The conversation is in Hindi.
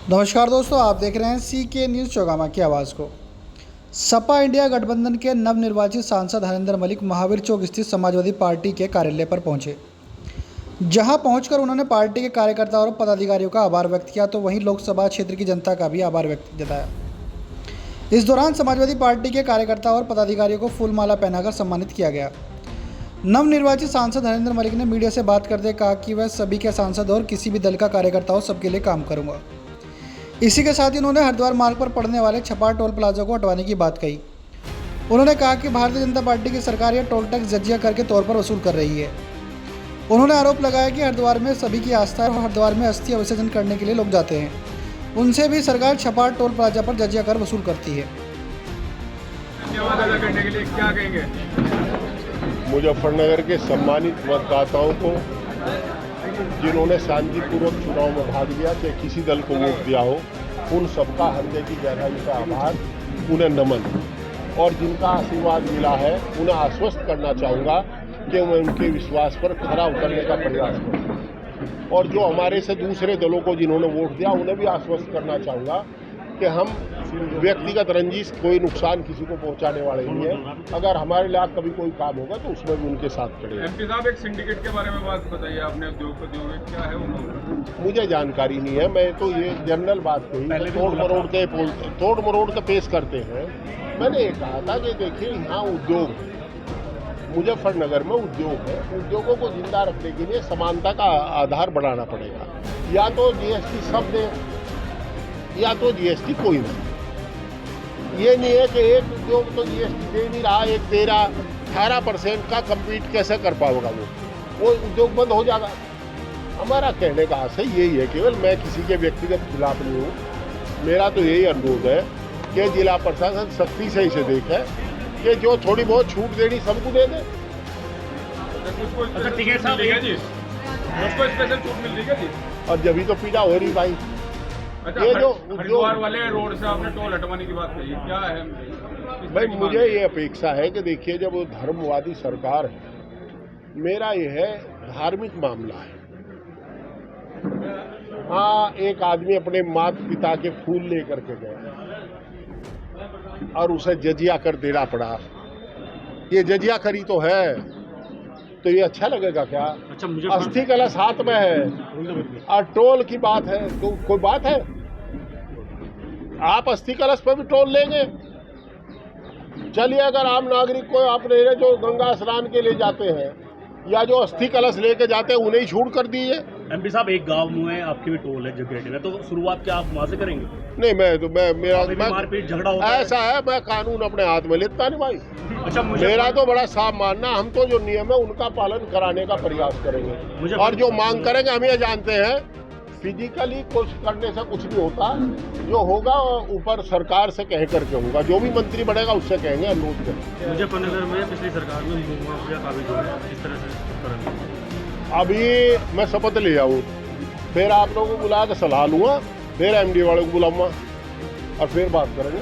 नमस्कार दोस्तों, आप देख रहे हैं CK न्यूज़ चौगामा की आवाज़ को। सपा इंडिया गठबंधन के नवनिर्वाचित सांसद हरिंदर मलिक महावीर चौक स्थित समाजवादी पार्टी के कार्यालय पर पहुंचे, जहां पहुंचकर उन्होंने पार्टी के कार्यकर्ताओं और पदाधिकारियों का आभार व्यक्त किया, तो वहीं लोकसभा क्षेत्र की जनता का भी आभार व्यक्त जताया। इस दौरान समाजवादी पार्टी के कार्यकर्ताओं और पदाधिकारियों को फूलमाला पहनाकर सम्मानित किया गया। नवनिर्वाचित सांसद हरिंदर मलिक ने मीडिया से बात करते कहा कि वह सभी के सांसद और किसी भी दल का कार्यकर्ता हो, सबके लिए काम करूंगा। इसी के साथ ही उन्होंने हरिद्वार मार्ग पर पड़ने वाले छपार टोल प्लाजा को हटवाने की बात कही। उन्होंने कहा कि भारतीय जनता पार्टी की सरकार यह टोल टैक्स जजिया कर के तौर पर वसूल कर रही है। उन्होंने आरोप लगाया कि हरिद्वार में सभी की आस्था है और हरिद्वार में अस्थि विसर्जन करने के लिए लोग जाते हैं, उनसे भी सरकार छपार टोल प्लाजा पर जजिया कर वसूल करती है। धन्यवाद अदा करने के लिए क्या कहेंगे? मुजफ्फरनगर के सम्मानित मतदाताओं को, जिन्होंने शांतिपूर्वक चुनाव में भाग लिया, चाहे किसी दल को वोट दिया हो, उन सबका हृदय की गहराई से आभार, उन्हें नमन। और जिनका आशीर्वाद मिला है, उन्हें आश्वस्त करना चाहूँगा कि मैं उनके विश्वास पर खरा उतरने का प्रयास करूँ। और जो हमारे से दूसरे दलों को जिन्होंने वोट दिया, उन्हें भी आश्वस्त करना चाहूँगा कि हम व्यक्तिगत रंजिश, कोई नुकसान किसी को पहुंचाने वाले नहीं है। अगर हमारे लिए कभी कोई काम होगा तो उसमें भी उनके साथ खड़े हैं। MP साहब, एक सिंडिकेट के बारे में बात बताइए आपने, उद्योगपति हो, क्या है वो? मुझे जानकारी नहीं है, मैं तो ये जनरल बात कही, तोड़ मरोड़ के पेश करते हैं। मैंने ये कहा था कि देखिए, यहाँ उद्योग है, मुजफ्फरनगर में उद्योग है, उद्योगों को जिंदा रखने के लिए समानता का आधार बढ़ाना पड़ेगा। या तो GST सब दे, या तो GST कोई नहीं। ये नहीं है कि एक उद्योग तो GST दे नहीं रहा, एक दे रहा, 18% का कम्पीट कैसे कर पाएगा वो उद्योग बंद हो जाएगा। हमारा कहने का आशय यही है, केवल मैं किसी के व्यक्तिगत खिलाफ नहीं हूँ। मेरा तो यही अनुरोध है कि जिला प्रशासन सख्ती से इसे देखे कि जो थोड़ी बहुत छूट देनी सबको दे दे। टिकट साहब जी, उसको स्पेशल छूट मिल रही है जी। और जब तो पीड़ा हो रही भाई। अच्छा, ये जो हरिद्वार वाले रोड से आपने टोल हटवाने की बात कही, क्या है भाई? मुझे ये अपेक्षा है कि देखिए, जब वो धर्मवादी सरकार है, मेरा ये है धार्मिक मामला है। हाँ, एक आदमी अपने माता पिता के फूल लेकर के गया और उसे जजिया कर देना पड़ा। ये जजिया करी तो है, तो ये अच्छा लगेगा क्या? अच्छा, मुझे अस्थि कलश हाथ में है और टोल की बात है, तो कोई बात है? आप अस्थि कलश पर भी टोल लेंगे? चलिए, अगर आम नागरिक को अपने जो गंगा स्नान के लिए जाते हैं या जो अस्थि कलश लेके जाते हैं, उन्हें छूट कर दीजिए। MP साहब, एक गांव में आपके भी टोल है जगह में, तो शुरुआत क्या आप वहां से करेंगे? नहीं, मेरा मारपीट झगड़ा होता ऐसा है, मैं कानून अपने हाथ में लेता नहीं भाई। अच्छा, मेरा तो बड़ा साफ मानना, हम तो जो नियम है उनका पालन कराने का प्रयास करेंगे। और जो मांग करेंगे, हम ये जानते हैं फिजिकली कुछ करने से कुछ नहीं होता। जो होगा ऊपर सरकार से कह करके होगा, जो भी मंत्री बनेगा उससे कहेंगे, अनुरोध करेंगे। मुजफ्फरनगर में पिछली सरकार में मुआवजा काबिज हो गया, इस तरह से करेंगे। अभी मैं शपथ ले जाऊँ, फिर आप लोगों को बुला के सलाह लूँगा, फिर MD वाले को बुलाऊँगा और फिर बात करेंगे।